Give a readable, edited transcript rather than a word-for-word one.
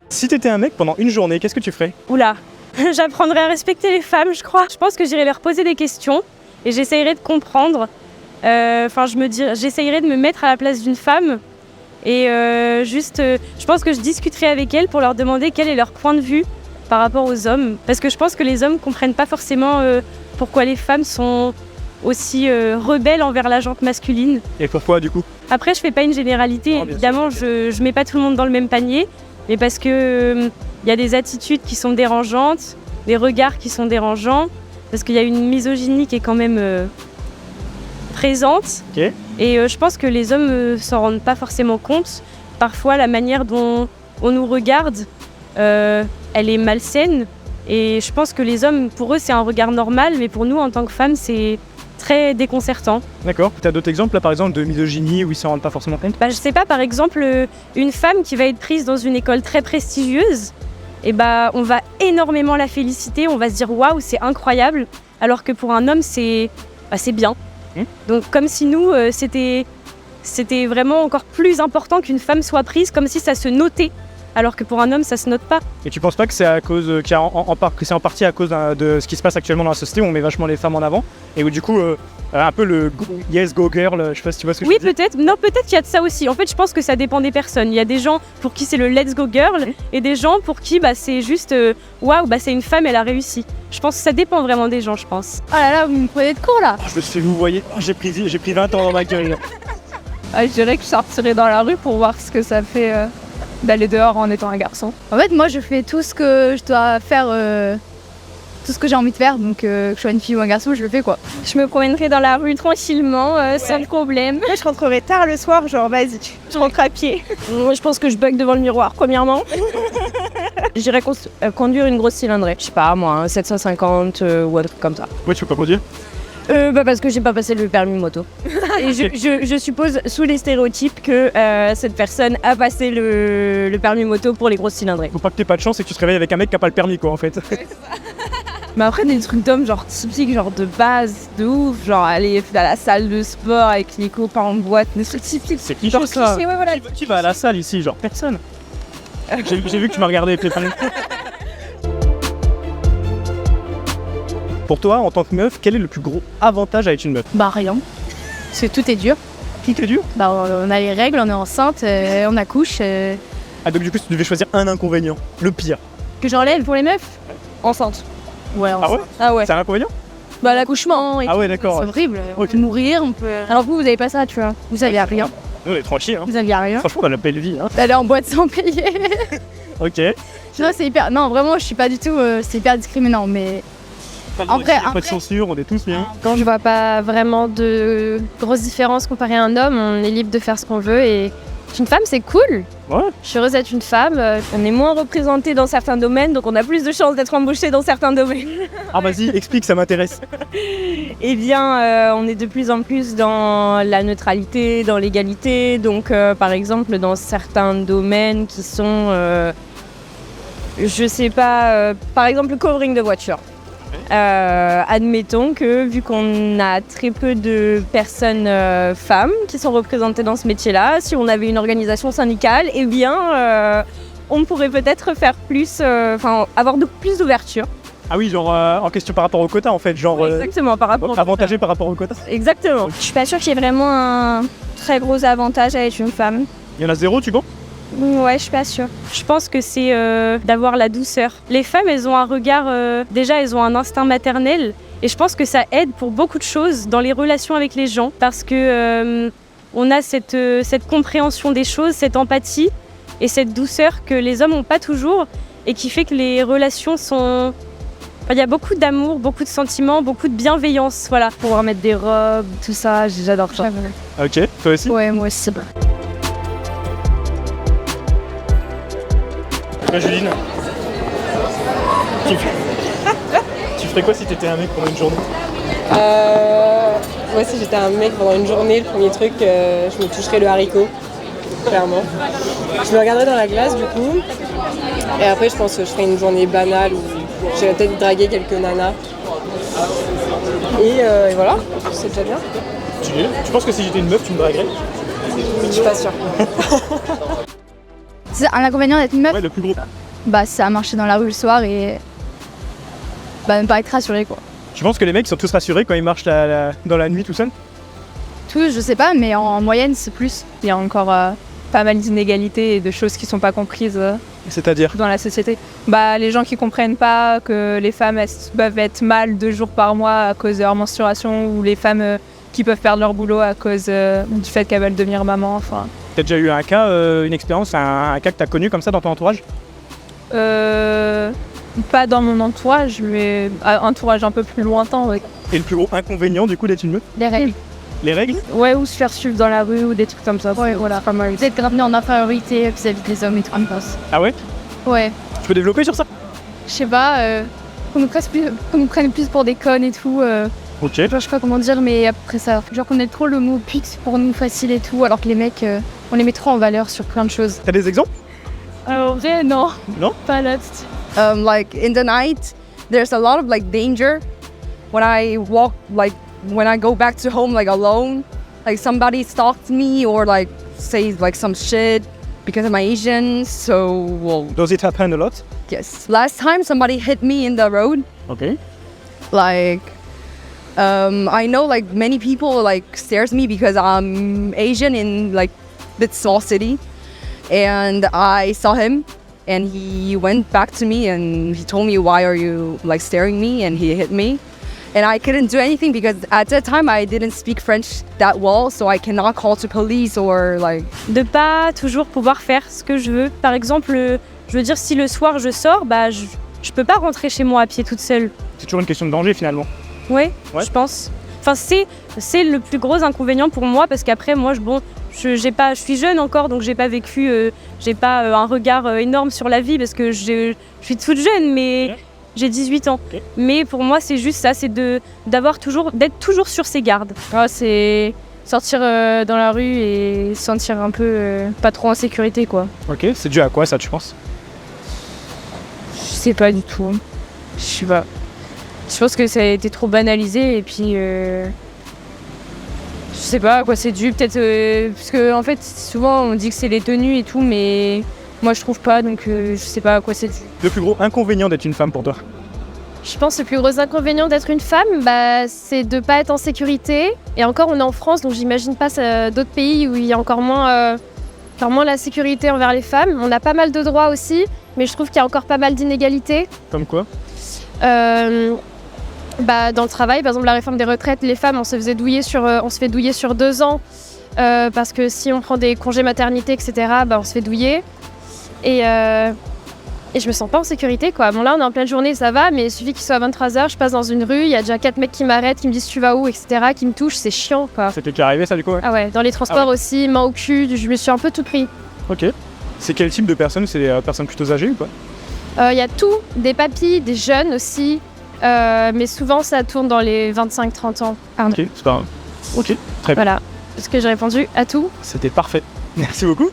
Si t'étais un mec pendant une journée, qu'est-ce que tu ferais? Oula, j'apprendrais à respecter les femmes, je crois. Je pense que j'irais leur poser des questions et j'essayerais de comprendre. J'essayerais de me mettre à la place d'une femme et je pense que je discuterais avec elles pour leur demander quel est leur point de vue par rapport aux hommes. Parce que je pense que les hommes comprennent pas forcément pourquoi les femmes sont aussi rebelles envers la gente masculine. Et pourquoi du coup? Après, je fais pas une généralité, évidemment, je mets pas tout le monde dans le même panier, mais parce que y a des attitudes qui sont dérangeantes, des regards qui sont dérangeants, parce qu'il y a une misogynie qui est quand même présente. Okay. Et je pense que les hommes s'en rendent pas forcément compte. Parfois, la manière dont on nous regarde, elle est malsaine. Et je pense que les hommes, pour eux, c'est un regard normal, mais pour nous, en tant que femmes, c'est très déconcertant. D'accord. Tu as d'autres exemples, là, par exemple, de misogynie où ils s'en rendent pas forcément compte? Je sais pas, par exemple, une femme qui va être prise dans une école très prestigieuse, on va énormément la féliciter, on va se dire waouh, c'est incroyable, alors que pour un homme, c'est bien. Donc comme si nous, c'était vraiment encore plus important qu'une femme soit prise, comme si ça se notait, alors que pour un homme, ça se note pas. Et tu penses pas que c'est à cause, que c'est en partie à cause de ce qui se passe actuellement dans la société, où on met vachement les femmes en avant, et où du coup, un peu le yes go girl, je sais pas si tu vois ce que je veux dire. Oui, peut-être. Non, peut-être qu'il y a de ça aussi. En fait, je pense que ça dépend des personnes. Il y a des gens pour qui c'est le let's go girl, et des gens pour qui c'est juste waouh, c'est une femme, elle a réussi. Je pense que ça dépend vraiment des gens, je pense. Oh là là, vous me prenez de court là. Je me suis fait vous voyez, j'ai pris 20 ans dans ma gueule. Je dirais que je sortirais dans la rue pour voir ce que ça fait d'aller dehors en étant un garçon. En fait, moi, je fais tout ce que je dois faire, tout ce que j'ai envie de faire. Donc, que je sois une fille ou un garçon, je le fais quoi. Je me promènerai dans la rue tranquillement, sans problème. Moi, je rentrerai tard le soir, genre vas-y, je rentre à pied. Moi, je pense que je bug devant le miroir, premièrement. J'irais conduire une grosse cylindrée. Je sais pas, moi, un 750 ou un truc comme ça. Ouais, tu peux pas conduire? Parce que j'ai pas passé le permis moto. Et je suppose, sous les stéréotypes, que cette personne a passé le permis moto pour les grosses cylindrées. Faut pas que t'aies pas de chance et que tu te réveilles avec un mec qui a pas le permis, quoi, en fait. Mais après, des trucs d'hommes, genre typiques, genre de base, de ouf, genre aller à la salle de sport avec les copains en boîte, des trucs typiques. C'est cliché, ça. Ouais, voilà. Qui va à la salle ici? Genre personne. J'ai vu que tu m'as regardé avec les palais. Pour toi, en tant que meuf, quel est le plus gros avantage à être une meuf? Rien. Parce que tout est dur. Tout est dur? On a les règles, on est enceinte, on accouche. Ah donc du coup, si tu devais choisir un inconvénient, le pire. Que j'enlève pour les meufs? Enceinte. Ouais, enceinte. Ah ouais? Ouais. C'est un inconvénient? L'accouchement et ah ouais, d'accord. c'est horrible. On peut mourir, on peut... Alors vous avez pas ça, tu vois. Vous aviez rien. Nous, on est tranquilles, hein. Vous aviez rien. Franchement, on a la belle vie, hein. D'aller en boîte sans payer. Ok. Tu vois, c'est hyper... Non, vraiment, je suis pas du tout... c'est hyper discriminant, mais... Pas de censure, on est tous bien. Quand je vois pas vraiment de grosses différences comparé à un homme, on est libre de faire ce qu'on veut et une femme c'est cool. Ouais. Je suis heureuse d'être une femme, on est moins représenté dans certains domaines donc on a plus de chances d'être embauché dans certains domaines. Ah vas-y, explique, ça m'intéresse. Eh bien, on est de plus en plus dans la neutralité, dans l'égalité, donc par exemple dans certains domaines qui sont, je sais pas, par exemple le covering de voiture. Admettons que vu qu'on a très peu de personnes femmes qui sont représentées dans ce métier-là, si on avait une organisation syndicale, eh bien on pourrait peut-être faire plus, avoir plus d'ouverture. Ah oui, genre en question par rapport au quota en fait, genre exactement, par rapport avantagé par rapport au quota. Exactement. Je suis pas sûre qu'il y ait vraiment un très gros avantage à être une femme. Il y en a zéro, tu penses? Ouais, je suis pas sûre. Je pense que c'est d'avoir la douceur. Les femmes, elles ont un regard, déjà elles ont un instinct maternel et je pense que ça aide pour beaucoup de choses dans les relations avec les gens parce que on a cette compréhension des choses, cette empathie et cette douceur que les hommes n'ont pas toujours et qui fait que les relations sont... Il y a beaucoup d'amour, beaucoup de sentiments, beaucoup de bienveillance, voilà. Pouvoir mettre des robes, tout ça, j'adore ça. Ok, toi aussi? Ouais, moi aussi. Toi Juline, tu ferais quoi si t'étais un mec pendant une journée? Moi si j'étais un mec pendant une journée, le premier truc, je me toucherais le haricot, clairement. Je me regarderais dans la glace du coup, et après je pense que je ferais une journée banale où j'irais peut-être draguer quelques nanas. Et voilà, c'est déjà bien. Tu penses que si j'étais une meuf, tu me draguerais? Je suis pas sûre. C'est un inconvénient d'être une meuf. Ouais, le plus gros. Bah, ça a marché dans la rue le soir et. Bah, ne pas être rassuré quoi. Tu penses que les mecs sont tous rassurés quand ils marchent dans la nuit tout seuls? Tous, je sais pas, mais en moyenne, c'est plus. Il y a encore pas mal d'inégalités et de choses qui sont pas comprises C'est-à-dire? dans la société. Bah, les gens qui comprennent pas que les femmes elles peuvent être mal 2 jours par mois à cause de leur menstruation, ou les femmes qui peuvent perdre leur boulot à cause du fait qu'elles veulent devenir maman. Enfin, T'as déjà eu un cas, une expérience, un cas que t'as connu comme ça dans ton entourage? pas dans mon entourage, mais un entourage un peu plus lointain. Ouais. Et le plus gros inconvénient du coup d'être une meuf? Les règles. Les règles? Ouais, ou se faire suivre dans la rue ou des trucs comme ça. Ouais, voilà. Pas mal. Vous êtes grave en infériorité vis-à-vis des hommes et tout, je pense. Ah ouais? Ouais. Tu peux développer sur ça? Je sais pas, qu'on nous prenne plus pour des connes et tout. Ok. Je sais pas comment dire, mais après ça, genre qu'on ait trop le mot pute pour nous facile et tout, alors que les mecs, on les met trop en valeur sur plein de choses. T'as des exemples? En vrai, non. Non? Pas là. Like in the night, there's a lot of like danger. When I walk, like when I go back to home, like alone, like somebody stalks me or like says like some shit because I'm Asian. So well, Does it happen a lot? yes. Last time somebody hit me in the road. Ok. Like I know like many people like stares me because I'm Asian in like this small city, and I saw him. And he went back to me and he told me, why are you like staring me? And he hit me. And I couldn't do anything because at that time I didn't speak French that well, so I cannot call to police or like. De pas toujours pouvoir faire ce que je veux. Par exemple, je veux dire, si le soir je sors, bah je peux pas rentrer chez moi à pied toute seule. C'est toujours une question de danger finalement. Ouais, Ouais. je pense. Enfin, c'est le plus gros inconvénient pour moi parce qu'après, moi, je suis jeune encore, donc j'ai pas vécu, j'ai pas un regard énorme sur la vie parce que je suis toute jeune, mais Ok. j'ai 18 ans. Ok. Mais pour moi, c'est juste ça, c'est d'être toujours sur ses gardes. C'est sortir dans la rue et se sentir un peu pas trop en sécurité, quoi. Ok. C'est dû à quoi ça, tu penses? Je sais pas du tout. Je sais pas. Je pense que ça a été trop banalisé et puis je sais pas à quoi c'est dû. Peut-être parce que en fait souvent on dit que c'est les tenues et tout, mais moi je trouve pas, donc je sais pas à quoi c'est dû. Le plus gros inconvénient d'être une femme pour toi? Je pense que le plus gros inconvénient d'être une femme, bah, c'est de pas être en sécurité. Et encore, on est en France, donc j'imagine pas d'autres pays où il y a encore moins la sécurité envers les femmes. On a pas mal de droits aussi, mais je trouve qu'il y a encore pas mal d'inégalités. Comme quoi? Dans le travail, par exemple la réforme des retraites, les femmes on se fait douiller sur 2 ans parce que si on prend des congés maternité, etc., on se fait douiller. Et je me sens pas en sécurité quoi. Bon là on est en pleine journée, ça va, mais il suffit qu'il soit à 23h, je passe dans une rue, il y a déjà 4 mecs qui m'arrêtent, qui me disent tu vas où, etc., qui me touchent, c'est chiant quoi. C'était déjà arrivé ça du coup? Ouais. Ah ouais, dans les transports aussi, main au cul, je me suis un peu tout pris. Ok. C'est quel type de personnes? C'est des personnes plutôt âgées ou pas? Il y a tout, des papis, des jeunes aussi, mais souvent ça tourne dans les 25-30 ans. Pardon. Ok, c'est pas grave. Ok, très bien. Voilà, est-ce que j'ai répondu à tout? C'était parfait. Merci beaucoup.